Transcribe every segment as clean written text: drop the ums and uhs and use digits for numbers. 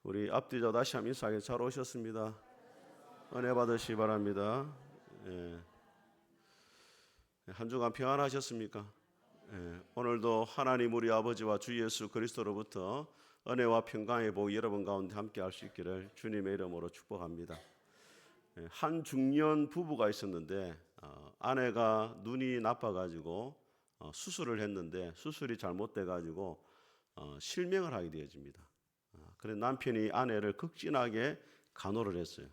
우리 앞뒤자 다시 한번 인사하게 잘 오셨습니다. 은혜 받으시기 바랍니다. 예. 한 주간 평안하셨습니까? 예. 오늘도 하나님 우리 아버지와 주 예수 그리스도로부터 은혜와 평강의 복 여러분 가운데 함께 할 수 있기를 주님의 이름으로 축복합니다. 예. 한 중년 부부가 있었는데 아내가 눈이 나빠가지고 수술을 했는데 수술이 잘못돼가지고 실명을 하게 되어집니다. 그래서 남편이 아내를 극진하게 간호를 했어요.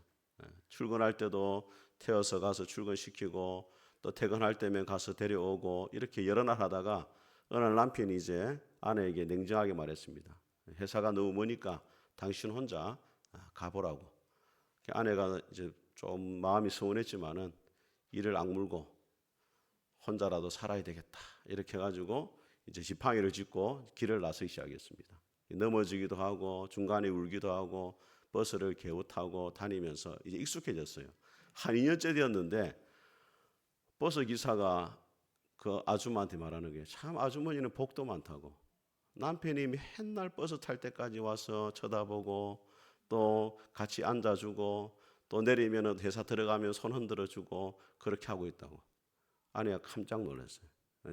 출근할 때도 태워서 가서 출근시키고 또 퇴근할 때면 가서 데려오고 이렇게 여러 날 하다가 어느 날 남편이 이제 아내에게 냉정하게 말했습니다. 회사가 너무 머니까 당신 혼자 가보라고. 아내가 이제 좀 마음이 서운했지만은 이를 악물고 혼자라도 살아야 되겠다 이렇게 해가지고 이제 지팡이를 짚고 길을 나서기 시작했습니다. 넘어지기도 하고 중간에 울기도 하고 버스를 겨우 타고 다니면서 이제 익숙해졌어요. 한 2년째 되었는데 버스 기사가 그 아줌마한테 말하는 게 참 아주머니는 복도 많다고. 남편이 맨날 버스 탈 때까지 와서 쳐다보고 또 같이 앉아주고 또 내리면 회사 들어가면 손 흔들어주고 그렇게 하고 있다고. 아내가 깜짝 놀랐어요.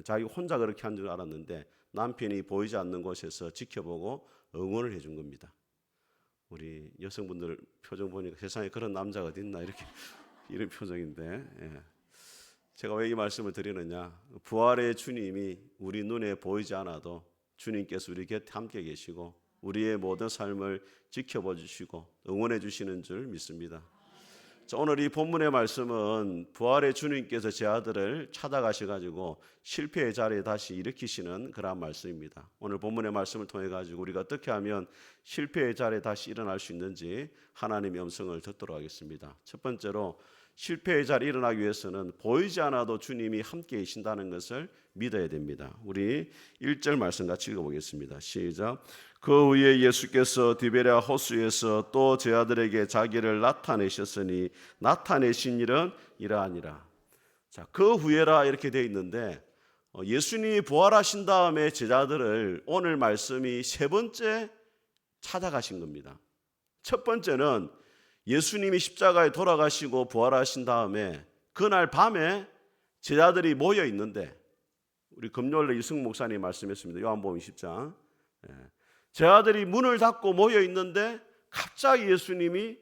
자기 혼자 그렇게 한 줄 알았는데 남편이 보이지 않는 곳에서 지켜보고 응원을 해준 겁니다. 우리 여성분들 표정 보니까 세상에 그런 남자가 어디 있나 이렇게 이런 표정인데 제가 왜 이 말씀을 드리느냐, 부활의 주님이 우리 눈에 보이지 않아도 주님께서 우리 곁에 함께 계시고 우리의 모든 삶을 지켜봐 주시고 응원해 주시는 줄 믿습니다. 자, 오늘 이 본문의 말씀은 부활의 주님께서 제 아들을 찾아가셔가지고 실패의 자리에 다시 일으키시는 그런 말씀입니다. 오늘 본문의 말씀을 통해 가지고 우리가 어떻게 하면 실패의 자리에 다시 일어날 수 있는지 하나님의 음성을 듣도록 하겠습니다. 첫 번째로 실패의 자리에 일어나기 위해서는 보이지 않아도 주님이 함께 계신다는 것을 믿어야 됩니다. 우리 1절 말씀 같이 읽어보겠습니다. 시작. 그 후에 예수께서 디베랴 호수에서 또 제 아들에게 자기를 나타내셨으니 나타내신 일은 이러하니라. 자, 그 후에라 이렇게 되어 있는데 예수님이 부활하신 다음에 제자들을 오늘 말씀이 세 번째 찾아가신 겁니다. 첫 번째는 예수님이 십자가에 돌아가시고 부활하신 다음에 그날 밤에 제자들이 모여 있는데 우리 금요일에 이승 목사님 말씀했습니다. 요한복음 10장. 제자들이 문을 닫고 모여 있는데 갑자기 예수님이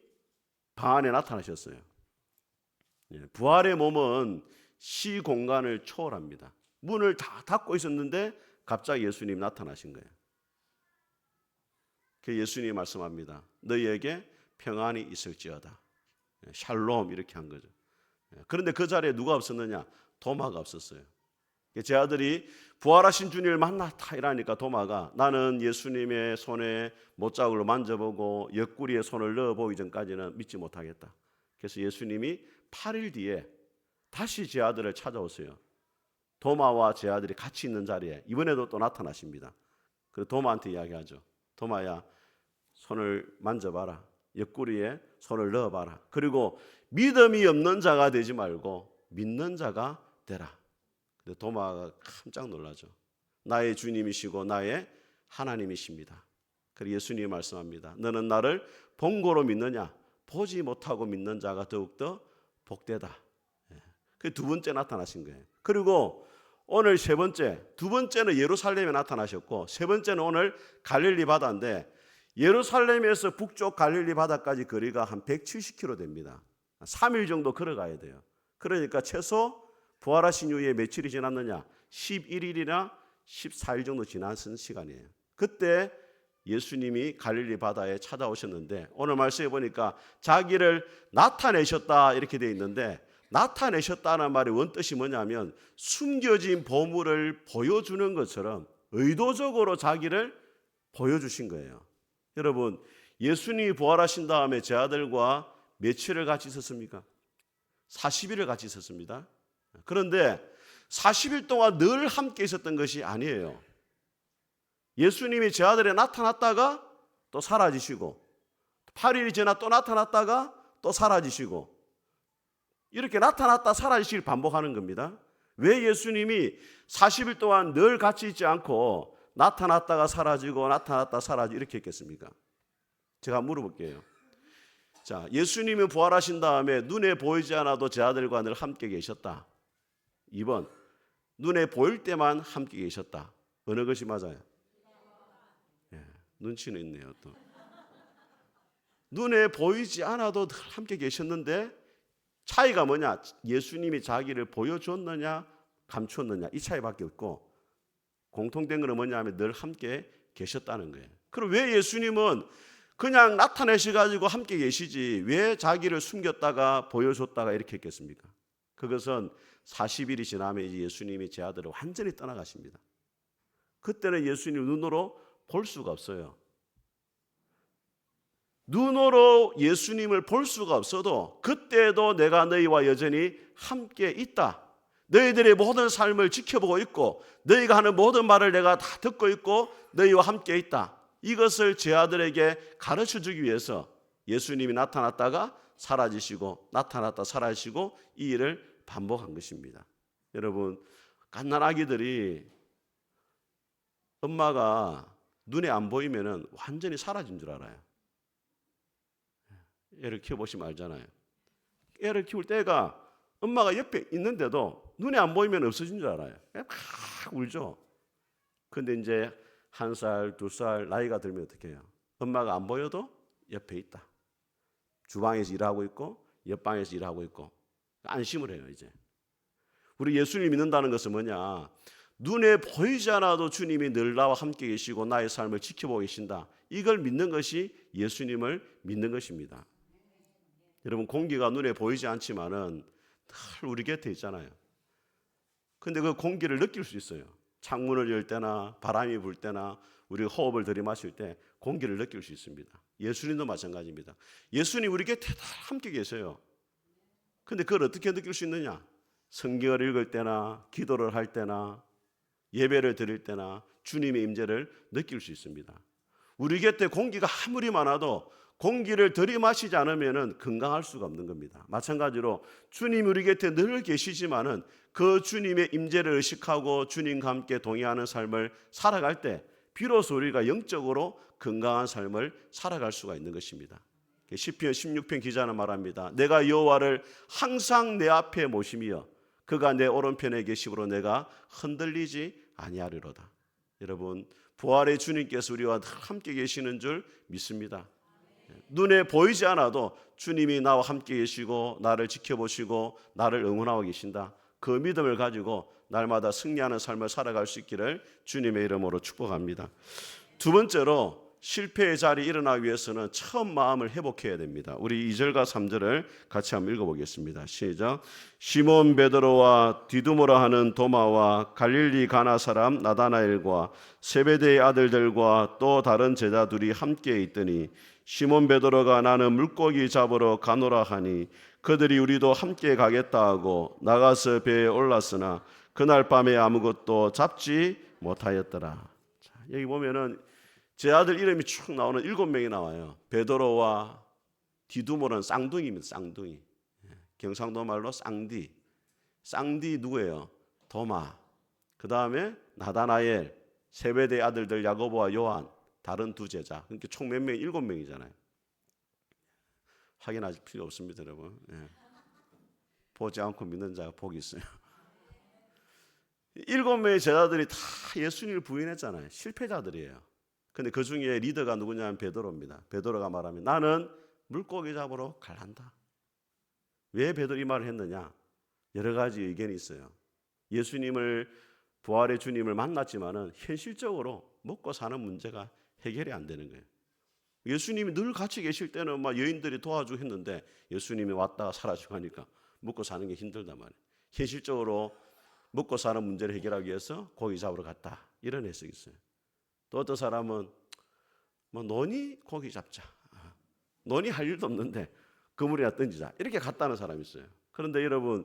방 안에 나타나셨어요. 부활의 몸은 시 공간을 초월합니다. 문을 다 닫고 있었는데 갑자기 예수님이 나타나신 거예요. 그 예수님이 말씀합니다. 너희에게 평안이 있을지어다. 샬롬 이렇게 한 거죠. 그런데 그 자리에 누가 없었느냐? 도마가 없었어요. 제 아들이 부활하신 주님을 만났다 이러니까 도마가 나는 예수님의 손에 못자국을 만져보고 옆구리에 손을 넣어보기 전까지는 믿지 못하겠다. 그래서 예수님이 8일 뒤에 다시 제 아들을 찾아오세요. 도마와 제 아들이 같이 있는 자리에 이번에도 또 나타나십니다. 그래서 도마한테 이야기하죠. 도마야, 손을 만져봐라. 옆구리에 손을 넣어봐라. 그리고 믿음이 없는 자가 되지 말고 믿는 자가 되라. 근데 도마가 깜짝 놀라죠. 나의 주님이시고 나의 하나님이십니다. 그리고 예수님이 말씀합니다. 너는 나를 본고로 믿느냐? 보지 못하고 믿는 자가 더욱더 복되다. 그 두 번째 나타나신 거예요. 그리고 오늘 세 번째, 두 번째는 예루살렘에 나타나셨고 세 번째는 오늘 갈릴리 바다인데 예루살렘에서 북쪽 갈릴리 바다까지 거리가 한 170km 됩니다. 3일 정도 걸어가야 돼요. 그러니까 최소 부활하신 후에 며칠이 지났느냐? 11일이나 14일 정도 지난 시간이에요. 그때 예수님이 갈릴리 바다에 찾아오셨는데 오늘 말씀해 보니까 자기를 나타내셨다 이렇게 되어 있는데 나타내셨다는 말의 원뜻이 뭐냐면 숨겨진 보물을 보여주는 것처럼 의도적으로 자기를 보여주신 거예요. 여러분, 예수님이 부활하신 다음에 제 아들과 며칠을 같이 있었습니까? 40일을 같이 있었습니다. 그런데 40일 동안 늘 함께 있었던 것이 아니에요. 예수님이 제 아들에 나타났다가 또 사라지시고 8일이 지나 또 나타났다가 또 사라지시고 이렇게 나타났다 사라지시길 반복하는 겁니다. 왜 예수님이 40일 동안 늘 같이 있지 않고 나타났다가 사라지고 나타났다 사라지고 이렇게 했겠습니까? 제가 물어볼게요. 자, 예수님이 부활하신 다음에 눈에 보이지 않아도 제 아들과 늘 함께 계셨다. 2번, 눈에 보일 때만 함께 계셨다. 어느 것이 맞아요? 예, 눈치는 있네요. 또 눈에 보이지 않아도 늘 함께 계셨는데 차이가 뭐냐? 예수님이 자기를 보여줬느냐 감추었느냐 이 차이밖에 없고 공통된 것은 뭐냐면 늘 함께 계셨다는 거예요. 그럼 왜 예수님은 그냥 나타내셔가지고 함께 계시지 왜 자기를 숨겼다가 보여줬다가 이렇게 했겠습니까? 그것은 40일이 지나면 이제 예수님이 제 아들을 완전히 떠나가십니다. 그때는 예수님 눈으로 볼 수가 없어요. 눈으로 예수님을 볼 수가 없어도 그때도 내가 너희와 여전히 함께 있다. 너희들의 모든 삶을 지켜보고 있고 너희가 하는 모든 말을 내가 다 듣고 있고 너희와 함께 있다. 이것을 제 아들에게 가르쳐주기 위해서 예수님이 나타났다가 사라지시고 나타났다 사라지시고 이 일을 반복한 것입니다. 여러분, 갓난 아기들이 엄마가 눈에 안 보이면 완전히 사라진 줄 알아요. 애를 키워보시면 알잖아요. 애를 키울 때가 엄마가 옆에 있는데도 눈에 안 보이면 없어진 줄 알아요. 막 울죠. 근데 이제 1살, 2살 나이가 들면 어떻게 해요? 엄마가 안 보여도 옆에 있다. 주방에서 일하고 있고 옆방에서 일하고 있고 안심을 해요. 이제 우리 예수님 믿는다는 것은 뭐냐? 눈에 보이지 않아도 주님이 늘 나와 함께 계시고 나의 삶을 지켜보고 계신다. 이걸 믿는 것이 예수님을 믿는 것입니다. 여러분, 공기가 눈에 보이지 않지만은 늘 우리 곁에 있잖아요. 근데 그 공기를 느낄 수 있어요. 창문을 열 때나 바람이 불 때나 우리가 호흡을 들이마실 때 공기를 느낄 수 있습니다. 예수님도 마찬가지입니다. 예수님 우리 곁에 다 함께 계세요. 근데 그걸 어떻게 느낄 수 있느냐? 성경을 읽을 때나 기도를 할 때나 예배를 드릴 때나 주님의 임재를 느낄 수 있습니다. 우리 곁에 공기가 아무리 많아도 공기를 들이마시지 않으면 건강할 수가 없는 겁니다. 마찬가지로 주님이 우리 곁에 늘 계시지만은 그 주님의 임재를 의식하고 주님과 함께 동의하는 삶을 살아갈 때 비로소 우리가 영적으로 건강한 삶을 살아갈 수가 있는 것입니다. 시편 16편 기자는 말합니다. 내가 여호와를 항상 내 앞에 모심이여 그가 내 오른편에 계심으로 내가 흔들리지 아니하리로다. 여러분, 부활의 주님께서 우리와 함께 계시는 줄 믿습니다. 눈에 보이지 않아도 주님이 나와 함께 계시고 나를 지켜보시고 나를 응원하고 계신다. 그 믿음을 가지고 날마다 승리하는 삶을 살아갈 수 있기를 주님의 이름으로 축복합니다. 두 번째로 실패의 자리에 일어나기 위해서는 처음 마음을 회복해야 됩니다. 우리 2절과 3절을 같이 한번 읽어보겠습니다. 시작. 시몬 베드로와 디두모라 하는 도마와 갈릴리 가나 사람 나다나엘과 세베대의 아들들과 또 다른 제자 둘이 함께 있더니 시몬 베드로가 나는 물고기 잡으러 가노라 하니 그들이 우리도 함께 가겠다 하고 나가서 배에 올랐으나 그날 밤에 아무것도 잡지 못하였더라. 자, 여기 보면은 제 아들 이름이 쭉 나오는 7명이 나와요. 베드로와 디두모는 쌍둥이입니다. 쌍둥이. 경상도 말로 쌍디. 쌍디 누구예요? 도마. 그 다음에 나다나엘, 세베대의 아들들 야고보와 요한, 다른 두 제자. 그러니까 총 몇 명? 7명이잖아요. 확인하실 필요 없습니다, 여러분. 보지 않고 믿는 자가 복이 있어요. 7명의 제자들이 다 예수님을 부인했잖아요. 실패자들이에요. 근데 그 중에 리더가 누구냐면 베드로입니다. 베드로가 말하면 나는 물고기 잡으러 갈란다. 왜 베드로 이 말을 했느냐? 여러 가지 의견이 있어요. 예수님을 부활의 주님을 만났지만은 현실적으로 먹고 사는 문제가 해결이 안 되는 거예요. 예수님이 늘 같이 계실 때는 막 여인들이 도와주고 했는데 예수님이 왔다가 사라지고 하니까 먹고 사는 게 힘들단 말이에요. 현실적으로 먹고 사는 문제를 해결하기 위해서 고기 잡으러 갔다. 이런 해석이 있어요. 또 어떤 사람은 뭐 논이 고기 잡자. 논이 할 일도 없는데 그물이나 던지자. 이렇게 갔다는 사람이 있어요. 그런데 여러분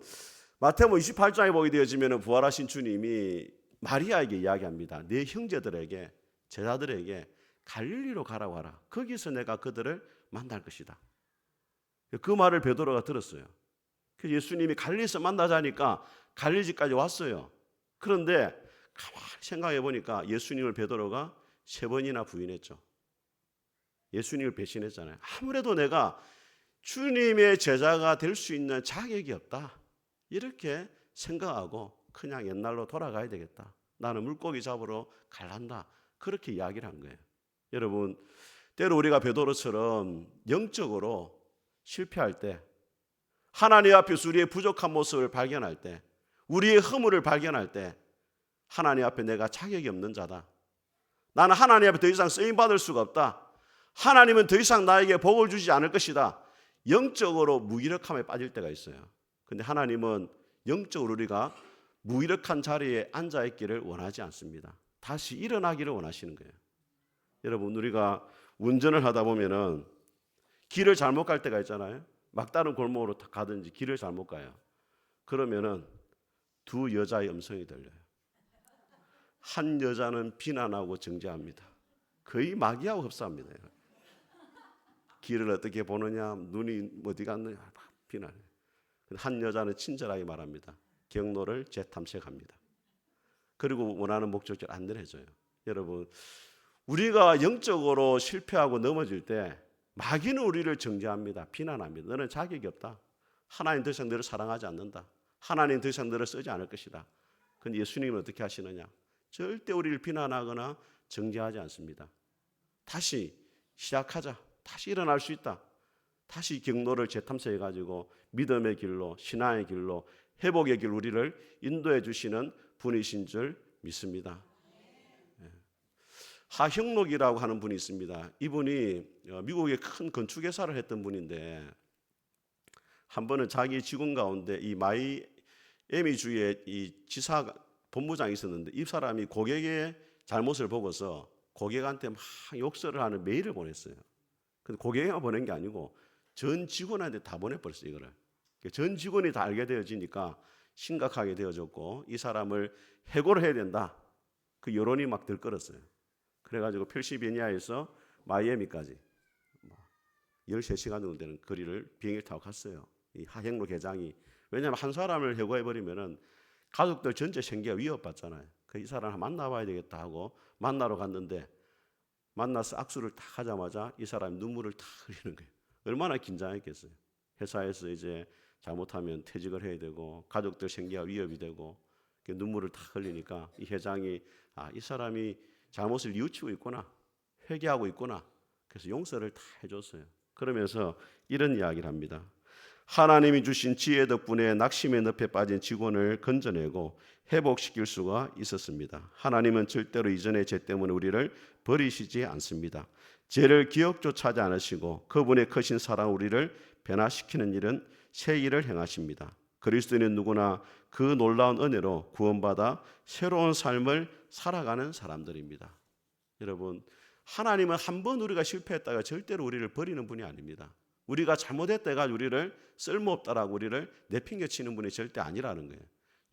마태복음 28장에 보게 되어지면 부활하신 주님이 마리아에게 이야기합니다. 네 형제들에게 제자들에게 갈릴리로 가라고 하라. 거기서 내가 그들을 만날 것이다. 그 말을 베드로가 들었어요. 그래서 예수님이 갈릴리에서 만나자니까 갈릴리까지 왔어요. 그런데 가만히 생각해 보니까 예수님을 베드로가 3번이나 부인했죠. 예수님을 배신했잖아요. 아무래도 내가 주님의 제자가 될 수 있는 자격이 없다, 이렇게 생각하고 그냥 옛날로 돌아가야 되겠다, 나는 물고기 잡으러 갈란다, 그렇게 이야기를 한 거예요. 여러분, 때로 우리가 베드로처럼 영적으로 실패할 때, 하나님 앞에서 우리의 부족한 모습을 발견할 때, 우리의 허물을 발견할 때 하나님 앞에 내가 자격이 없는 자다, 나는 하나님 앞에 더 이상 쓰임받을 수가 없다, 하나님은 더 이상 나에게 복을 주지 않을 것이다, 영적으로 무기력함에 빠질 때가 있어요. 근데 하나님은 영적으로 우리가 무기력한 자리에 앉아있기를 원하지 않습니다. 다시 일어나기를 원하시는 거예요. 여러분, 우리가 운전을 하다 보면은 길을 잘못 갈 때가 있잖아요. 막다른 골목으로 가든지 길을 잘못 가요. 그러면은 두 여자의 음성이 들려요. 한 여자는 비난하고 정죄합니다. 거의 마귀하고 흡사합니다. 길을 어떻게 보느냐, 눈이 어디 갔느냐, 비난해요. 한 여자는 친절하게 말합니다. 경로를 재탐색합니다. 그리고 원하는 목적지를 안내해줘요. 여러분, 우리가 영적으로 실패하고 넘어질 때 마귀는 우리를 정죄합니다. 비난합니다. 너는 자격이 없다, 하나님 더 이상 너를 사랑하지 않는다, 하나님 더 이상 너를 쓰지 않을 것이다. 그런데 예수님은 어떻게 하시느냐? 절대 우리를 비난하거나 정죄하지 않습니다. 다시 시작하자, 다시 일어날 수 있다, 다시 경로를 재탐색해가지고 믿음의 길로, 신앙의 길로, 회복의 길, 우리를 인도해 주시는 분이신 줄 믿습니다. 하형록이라고 하는 분이 있습니다. 이분이 미국의 큰 건축회사를 했던 분인데, 한 번은 자기 직원 가운데 이 마이애미주의 이 지사 본부장이 있었는데, 이 사람이 고객의 잘못을 보고서 고객한테 막 욕설을 하는 메일을 보냈어요. 근데 고객에만 보낸 게 아니고 전 직원한테 다 보내버렸어요. 이거를 전 직원이 다 알게 되어지니까 심각하게 되어졌고, 이 사람을 해고를 해야 된다, 그 여론이 막 들끓었어요. 그래가지고 펜실베니아에서 마이애미까지 13시간 정도 되는 거리를 비행기 타고 갔어요. 이 하행로 계장이. 왜냐하면 한 사람을 해고해버리면은 가족들 전체 생계가 위협받잖아요. 이 사람을 만나봐야 되겠다 하고 만나러 갔는데, 만나서 악수를 딱 하자마자 이 사람이 눈물을 탁 흘리는 거예요. 얼마나 긴장했겠어요. 회사에서 이제 잘못하면 퇴직을 해야 되고 가족들 생계가 위협이 되고, 눈물을 탁 흘리니까 이 회장이 이 사람이 잘못을 뉘우치고 있구나, 회개하고 있구나, 그래서 용서를 다 해줬어요. 그러면서 이런 이야기를 합니다. 하나님이 주신 지혜 덕분에 낙심의 늪에 빠진 직원을 건져내고 회복시킬 수가 있었습니다. 하나님은 절대로 이전의 죄 때문에 우리를 버리시지 않습니다. 죄를 기억조차 하지 않으시고 그분의 크신 사랑 우리를 변화시키는 일은 새 일을 행하십니다. 그리스도인은 누구나 그 놀라운 은혜로 구원받아 새로운 삶을 살아가는 사람들입니다. 여러분, 하나님은 한 번 우리가 실패했다가 절대로 우리를 버리는 분이 아닙니다. 우리가 잘못했다가 우리를 쓸모없다라고 우리를 내팽개치는 분이 절대 아니라는 거예요.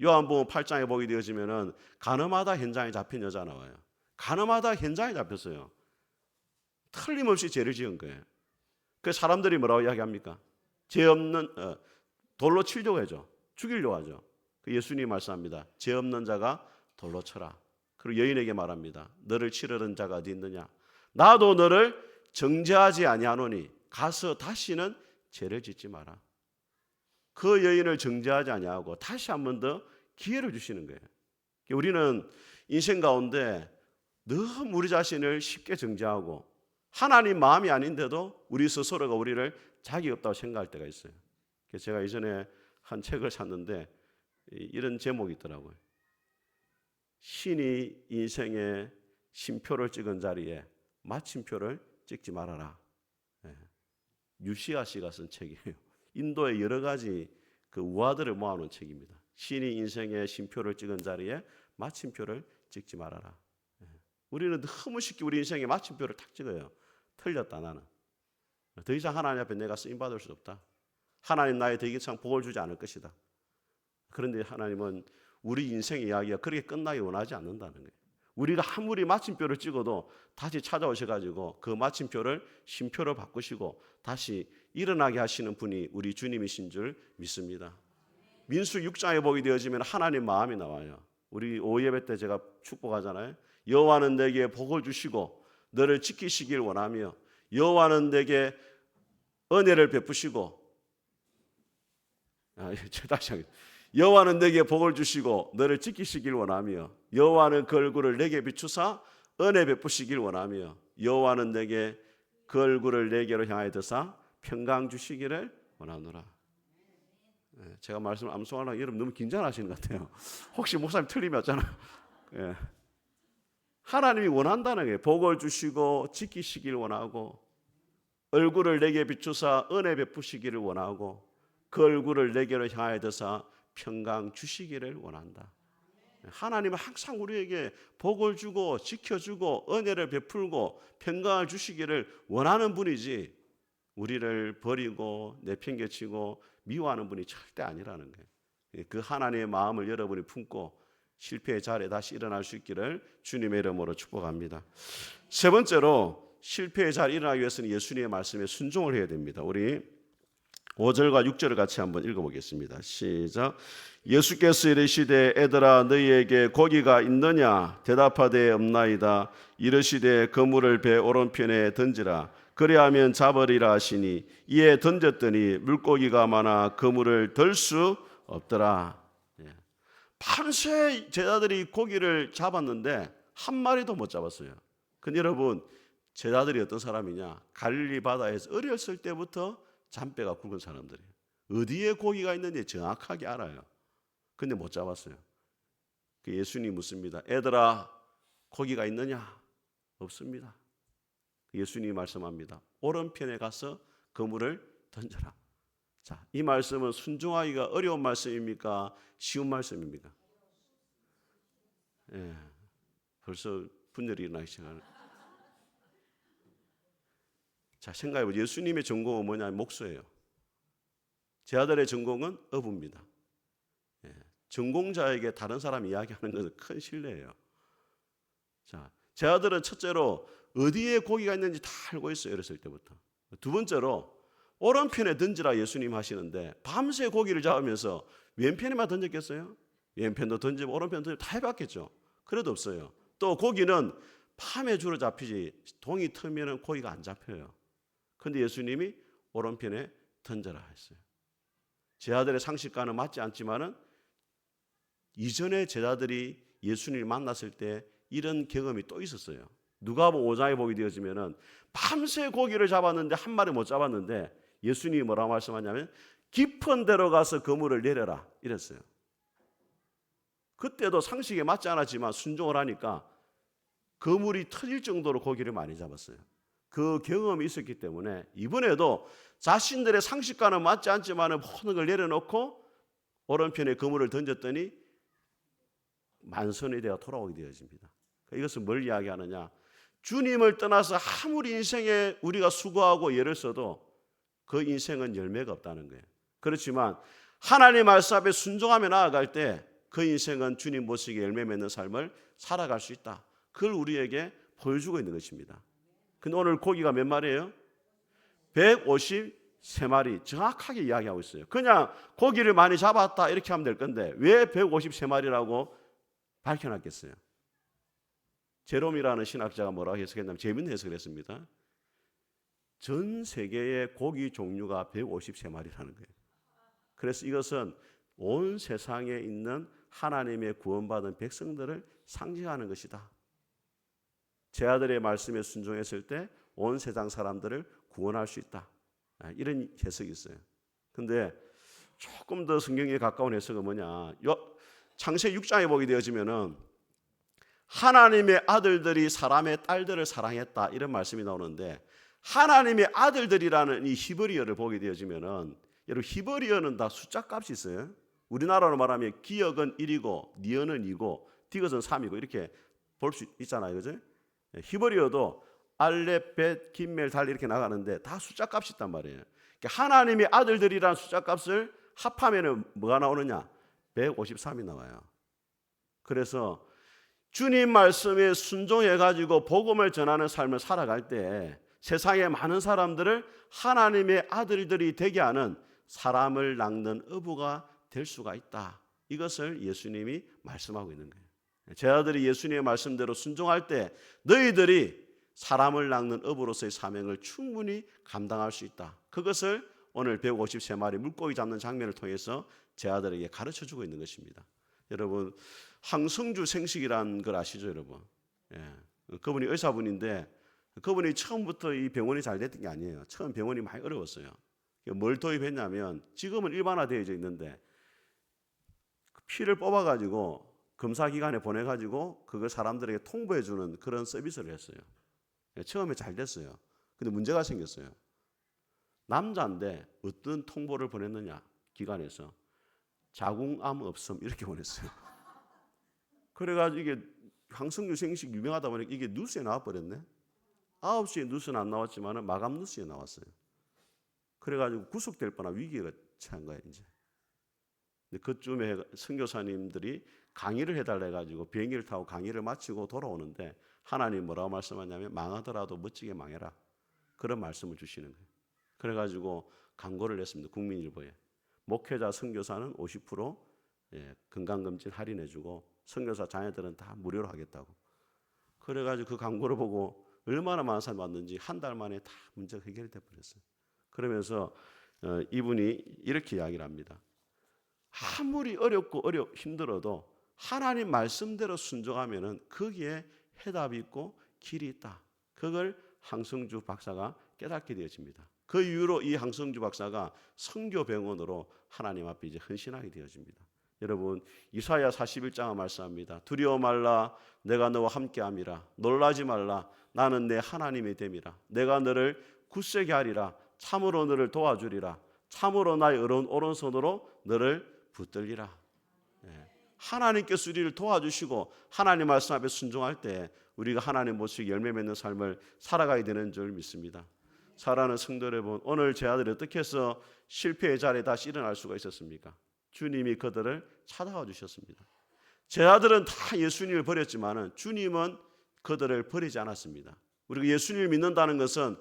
요한복음 8장에 보게 되어지면은 가늠하다 현장에 잡힌 여자 나와요. 가늠하다 현장에 잡혔어요. 틀림없이 죄를 지은 거예요. 그 사람들이 뭐라고 이야기합니까? 죄 없는 돌로 치려고 하죠. 죽이려고 하죠. 그 예수님이 말씀합니다. 죄 없는 자가 돌로 쳐라. 그리고 여인에게 말합니다. 너를 치르는 자가 어디 있느냐? 나도 너를 정죄하지 아니하노니 가서 다시는 죄를 짓지 마라. 그 여인을 정죄하지 아니하고 다시 한 번 더 기회를 주시는 거예요. 우리는 인생 가운데 너무 우리 자신을 쉽게 정죄하고 하나님 마음이 아닌데도 우리 스스로가 우리를 자격이 없다고 생각할 때가 있어요. 제가 이전에 한 책을 샀는데 이런 제목이 있더라고요. 신이 인생의 쉼표를 찍은 자리에 마침표를 찍지 말아라. 유시아 씨가 쓴 책이에요. 인도의 여러 가지 그 우화들을 모아놓은 책입니다. 신이 인생의 쉼표를 찍은 자리에 마침표를 찍지 말아라. 우리는 너무 쉽게 우리 인생에 마침표를 탁 찍어요. 틀렸다 나는. 더 이상 하나님 앞에 내가 쓰임받을 수 없다. 하나님 나에 더 이상 복을 주지 않을 것이다. 그런데 하나님은 우리 인생의 이야기가 그렇게 끝나기 원하지 않는다는 거예요. 우리가 아무리 마침표를 찍어도 다시 찾아오셔가지고 그 마침표를 쉼표로 바꾸시고 다시 일어나게 하시는 분이 우리 주님이신 줄 믿습니다. 민수 6장에 보게 되어지면 하나님 마음이 나와요. 우리 오예배 때 제가 축복하잖아요. 여호와는 내게 복을 주시고 너를 지키시길 원하며 여호와는 내게 은혜를 베푸시고, 다시 하겠습니다. 여호와는 내게 복을 주시고 너를 지키시길 원하며, 여호와는 그 얼굴을 내게 비추사 은혜 베푸시길 원하며, 여호와는 내게 그 얼굴을 내게로 향하여 드사 평강 주시기를 원하노라. 제가 말씀을 암송하려고 여러분 너무 긴장하시는 것 같아요. 혹시 목사님 틀리면 어쩌나. 하나님이 원한다는 게 복을 주시고 지키시길 원하고, 얼굴을 내게 비추사 은혜 베푸시기를 원하고, 그 얼굴을 내게로 향하여 드사 평강 주시기를 원한다. 하나님은 항상 우리에게 복을 주고 지켜주고 은혜를 베풀고 평강을 주시기를 원하는 분이지, 우리를 버리고 내팽개치고 미워하는 분이 절대 아니라는 거예요. 그 하나님의 마음을 여러분이 품고 실패의 자리에 다시 일어날 수 있기를 주님의 이름으로 축복합니다. 세 번째로 실패의 자리에 일어나기 위해서는 예수님의 말씀에 순종을 해야 됩니다. 우리 5절과 6절을 같이 한번 읽어보겠습니다. 시작. 예수께서 이르시되 애들아 너희에게 고기가 있느냐 대답하되 없나이다. 이르시되 그물을 배 오른편에 던지라. 그리하면 잡으리라 하시니 이에 던졌더니 물고기가 많아 그물을 들 수 없더라. 밤새 제자들이 고기를 잡았는데 한 마리도 못 잡았어요. 근데 여러분, 제자들이 어떤 사람이냐? 갈릴리 바다에서 어렸을 때부터 잔뼈가 굵은 사람들이에요. 어디에 고기가 있는지 정확하게 알아요. 근데 못 잡았어요. 예수님이 묻습니다. 애들아 고기가 있느냐? 없습니다. 예수님이 말씀합니다. 오른편에 가서 그물을 던져라. 자, 이 말씀은 순종하기가 어려운 말씀입니까? 쉬운 말씀입니까? 벌써 분열이 일어나기 시작하는. 자, 생각해보세요. 예수님의 전공은 뭐냐면 목수예요. 제 아들의 전공은 어부입니다. 전공자에게 다른 사람이 이야기하는 것은 큰 신뢰예요. 자, 제 아들은 첫째로 어디에 고기가 있는지 다 알고 있어요. 어렸을 때부터. 두 번째로 오른편에 던지라 예수님 하시는데 밤새 고기를 잡으면서 왼편에만 던졌겠어요? 왼편도 던지고 오른편도 던지고 다 해봤겠죠. 그래도 없어요. 또 고기는 밤에 주로 잡히지 동이 트면 고기가 안 잡혀요. 그런데 예수님이 오른편에 던져라 했어요. 제 아들의 상식과는 맞지 않지만은 이전에 제자들이 예수님을 만났을 때 이런 경험이 또 있었어요. 누가복음 5장에 보게 되어지면은 밤새 고기를 잡았는데 한 마리 못 잡았는데 예수님이 뭐라고 말씀하냐면 깊은 데로 가서 그물을 내려라 이랬어요. 그때도 상식에 맞지 않았지만 순종을 하니까 그물이 터질 정도로 고기를 많이 잡았어요. 그 경험이 있었기 때문에 이번에도 자신들의 상식과는 맞지 않지만 모든 걸 내려놓고 오른편에 그물을 던졌더니 만선이 되어 돌아오게 되어집니다. 이것은 뭘 이야기하느냐? 주님을 떠나서 아무리 인생에 우리가 수고하고 애를 써도 그 인생은 열매가 없다는 거예요. 그렇지만 하나님 말씀 앞에 순종하며 나아갈 때 그 인생은 주님 모시게 열매 맺는 삶을 살아갈 수 있다. 그걸 우리에게 보여주고 있는 것입니다. 근데 오늘 고기가 몇 마리예요? 153마리 정확하게 이야기하고 있어요. 그냥 고기를 많이 잡았다 이렇게 하면 될 건데 왜 153마리라고 밝혀놨겠어요? 제롬이라는 신학자가 뭐라고 해석했냐면 재밌는 해석을 했습니다. 전 세계의 고기 종류가 153마리라는 거예요. 그래서 이것은 온 세상에 있는 하나님의 구원받은 백성들을 상징하는 것이다. 제 아들의 말씀에 순종했을 때 온 세상 사람들을 구원할 수 있다. 이런 해석이 있어요. 그런데 조금 더 성경에 가까운 해석은 뭐냐? 창세기 6장에 보게 되어지면은 하나님의 아들들이 사람의 딸들을 사랑했다 이런 말씀이 나오는데 하나님의 아들들이라는 이 히브리어를 보게 되어지면은 여러분 히브리어는 다 숫자 값이 있어요. 우리나라로 말하면 기역은 1이고 니은은 2고 디귿은 3이고 이렇게 볼 수 있잖아요. 그죠? 히브리어도 알렙, 벳, 김멜, 달 이렇게 나가는데 다 숫자 값이 있단 말이에요. 그러니까 하나님의 아들들이라는 숫자 값을 합하면은 뭐가 나오느냐? 153이 나와요. 그래서 주님 말씀에 순종해가지고 복음을 전하는 삶을 살아갈 때 세상의 많은 사람들을 하나님의 아들들이 되게 하는 사람을 낚는 어부가 될 수가 있다. 이것을 예수님이 말씀하고 있는 거예요. 제 아들이 예수님의 말씀대로 순종할 때 너희들이 사람을 낚는 어부로서의 사명을 충분히 감당할 수 있다. 그것을 오늘 153마리 물고기 잡는 장면을 통해서 제 아들에게 가르쳐주고 있는 것입니다. 여러분, 항성주 생식이라는 걸 아시죠, 여러분? 예. 그분이 의사분인데 그분이 처음부터 이 병원이 잘 됐던 게 아니에요. 처음 병원이 많이 어려웠어요. 뭘 도입했냐면, 지금은 일반화되어져 있는데 피를 뽑아가지고 검사기관에 보내가지고 그걸 사람들에게 통보해주는 그런 서비스를 했어요. 처음에 잘 됐어요. 근데 문제가 생겼어요. 남자인데 어떤 통보를 보냈느냐, 기관에서 자궁암 없음 이렇게 보냈어요. 그래가지고 이게 항성주 생식 유명하다 보니까 이게 뉴스에 나와버렸네. 9시에 뉴스는 안 나왔지만 마감 뉴스에 나왔어요. 그래가지고 구속될 뻔한 위기에 처한 거예요. 이제. 근데 그쯤에 선교사님들이 강의를 해달라 해가지고 비행기를 타고 강의를 마치고 돌아오는데 하나님 뭐라고 말씀하냐면, 망하더라도 멋지게 망해라, 그런 말씀을 주시는 거예요. 그래가지고 광고를 냈습니다. 국민일보에. 목회자 선교사는 50% 건강검진 할인해주고 선교사 자녀들은 다 무료로 하겠다고. 그래가지고 그 광고를 보고 얼마나 많은 사람이 왔는지 한 달 만에 다 문제가 해결돼 버렸어요. 그러면서 이분이 이렇게 이야기를 합니다. 아무리 어렵고 힘들어도 하나님 말씀대로 순종하면은 거기에 해답이 있고 길이 있다. 그걸 항성주 박사가 깨닫게 되어집니다. 그 이후로 이 항성주 박사가 선교병원으로 하나님 앞에 이제 헌신하게 되어집니다. 여러분, 이사야 41장을 말씀합니다. 두려워 말라, 내가 너와 함께함이라. 놀라지 말라, 나는 내 하나님이 됨이라. 내가 너를 굳세게 하리라. 참으로 너를 도와주리라. 참으로 나의 오른손으로 너를 붙들리라. 하나님께서 우리를 도와주시고 하나님 말씀 앞에 순종할 때 우리가 하나님 모시고 열매 맺는 삶을 살아가야 되는 줄 믿습니다. 사랑하는 성도 여러분, 오늘 제 아들이 어떻게 해서 실패의 자리에 다시 일어날 수가 있었습니까? 주님이 그들을 찾아와 주셨습니다. 제 아들은 다 예수님을 버렸지만 주님은 그들을 버리지 않았습니다. 우리가 예수님을 믿는다는 것은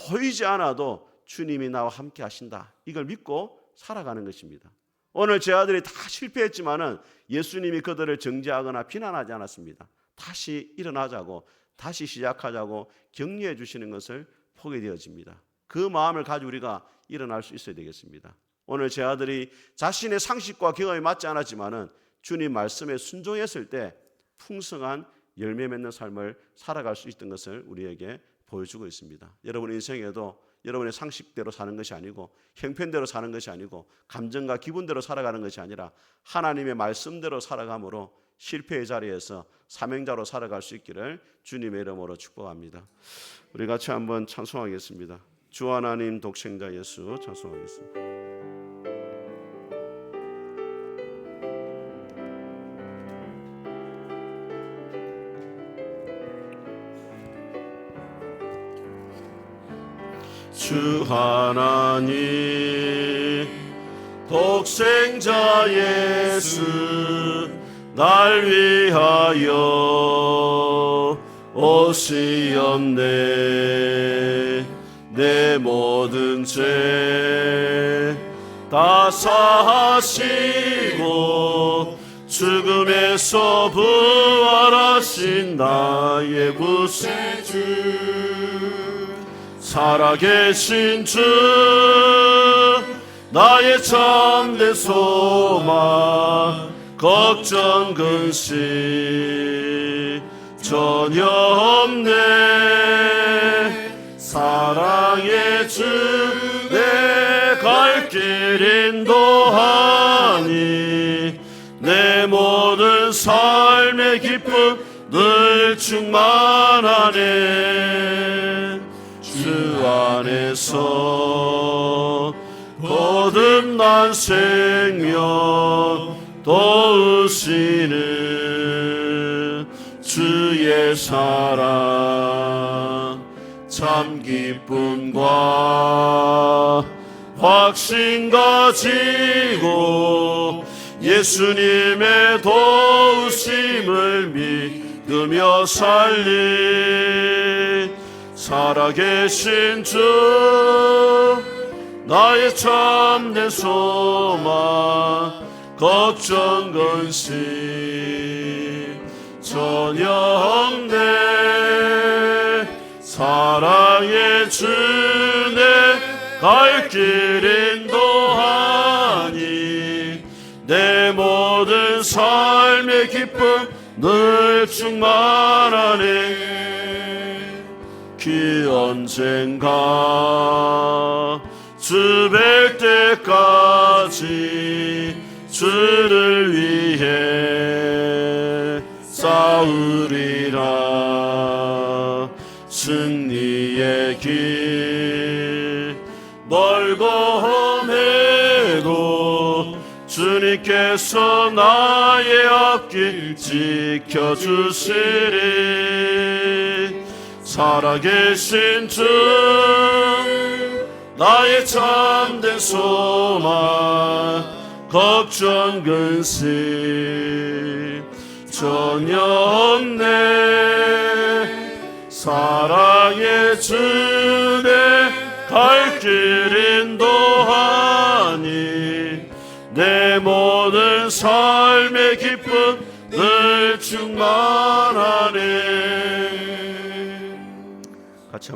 보이지 않아도 주님이 나와 함께 하신다, 이걸 믿고 살아가는 것입니다. 오늘 제 아들이 다 실패했지만은 예수님이 그들을 정죄하거나 비난하지 않았습니다. 다시 일어나자고, 다시 시작하자고 격려해 주시는 것을 보게 되어집니다. 그 마음을 가지고 우리가 일어날 수 있어야 되겠습니다. 오늘 제 아들이 자신의 상식과 경험이 맞지 않았지만은 주님 말씀에 순종했을 때 풍성한 열매 맺는 삶을 살아갈 수 있던 것을 우리에게 보여주고 있습니다. 여러분 인생에도 여러분의 상식대로 사는 것이 아니고 형편대로 사는 것이 아니고 감정과 기분대로 살아가는 것이 아니라 하나님의 말씀대로 살아감으로 실패의 자리에서 사명자로 살아갈 수 있기를 주님의 이름으로 축복합니다. 우리 같이 한번 찬송하겠습니다. 주 하나님 독생자 예수 찬송하겠습니다. 주 하나님 독생자 예수 날 위하여 오시었네. 내 모든 죄 다 사하시고 죽음에서 부활하신 나의 구세주 살아계신 주 나의 참된 소망 걱정 근심 전혀 없네. 사랑의 주 내 갈 길 인도하니 내 모든 삶의 기쁨 늘 충만하네. 주 안에서 거듭난 생명 도우시는 주의 사랑 참 기쁨과 확신 가지고 예수님의 도우심을 믿으며 살리 살아계신 주 나의 참된 소망 걱정 근심 전혀 없네. 사랑의 주 내 갈 길 인도하니 내 모든 삶의 기쁨 늘 충만하네. 그 언젠가 주 뵐 때까지 주를 위해 싸우리라. 승리의 길 멀고 험해도 주님께서 나의 앞길 지켜주시리. 살아계신 주 나의 참된 소망 걱정 근심 전혀 없네. 사랑의 주 내 갈 길 인도하니 내 모든 삶의 기쁨 늘 충만하네. 같이 한번